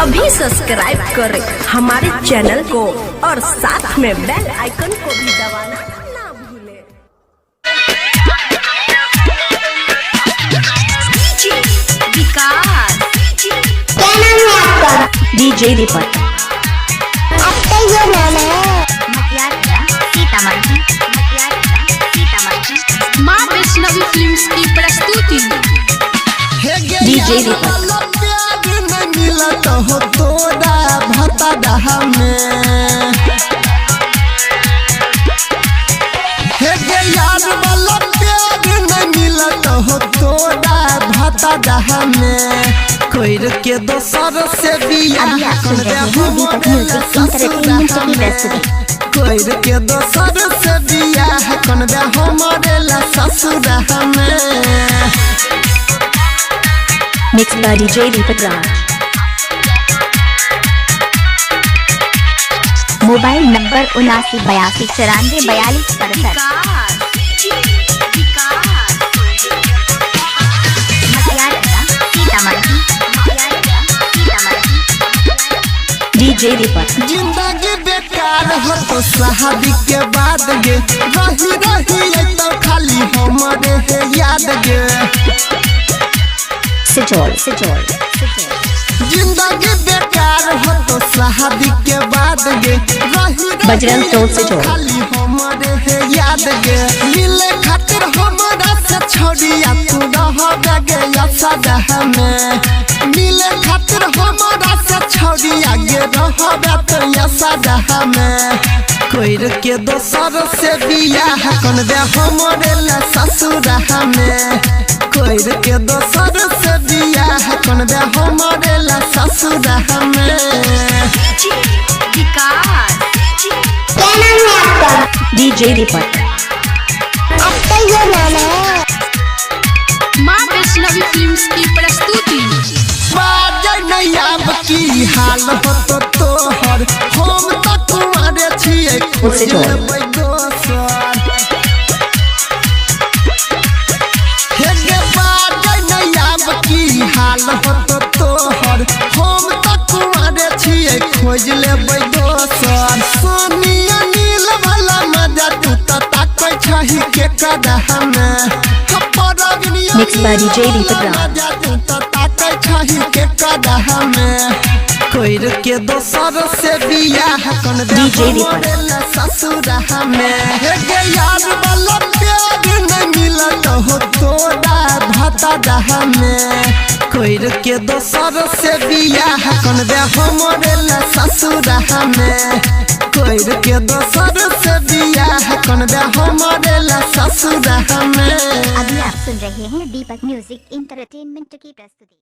अभी सब्सक्राइब करें हमारे चैनल को और साथ में बेल आइकन को भी दबाना ना भूलें। विकास क्या नाम है आपका? डीजे दीपक। आपका ये नाम है? सीतामढ़ी माँ वैष्णवी फिल्म्स की प्रस्तुति। डीजे दीपक। मिलत हो तोरा भतडहा में, हे गे यार वाला प्यार न मिलत हो तोरा भतडहा में। कोइर के दोसर से बियाह सुन रहे हैं दीपक म्यूजिक इंटरटेनमेंट की प्रस्तुति। कोइर के दोसर से बियाह कनबे हमारे ला ससुरहा में। Mix by DJ Deepak Raj. Mobile number 79829442 DJ Deepak. जिंदगी बेकार हो तो शादी के बाद गे, रही रही तो खाली हमारे है याद गे। सिजोल जिंदगी बेकार हो तो शादी के बाद गे, रही बजरंग टोल से जोड़। खाली हमारे है याद गे। मिले खातिर हमारा से छोड़िया तू रह गे सदा में। मिले खातिर हमारा से छोड़िया गे रह तो सदा में। कोइर के दोसर से बियाह कनबे हमारे ला ससुरहा में। कोइर के दोसर से बियाह कनबे हमारे ला ससुरहा में। क्या नाम है आपका? डीजे दीपक। आपका ये नाम है? माँ वैष्णवी फिल्म्स की प्रस्तुति। बाजे नहीं अब की हाल हो तो तोहर, हम तो तुम्हारे छिए उससे जोड़। दोसर। हे गे बाजे नहीं अब की हाल हो तो तोहर, हम तो तुम्हारे छिए खोज लेबै दोसर। सोनिया नील वाला मजा तू तो ताकै छही के कदह में। मिक्स बाय डीजे दीपक राज। कोइर के दोसर से बियाह कनबे डीजे दीपक। ससुरहा में। हे गे यार वाला प्यार न मिलत हो तोरा भतडहा में। कोइर के दोसर से बियाह कनबे हमारे ला ससुरहा में। कोइर के दोसर से बियाह कनबे हमारे ला ससुरहा में। अभी आप सुन रहे हैं दीपक म्यूजिक इंटरटेनमेंट की प्रस्तुति।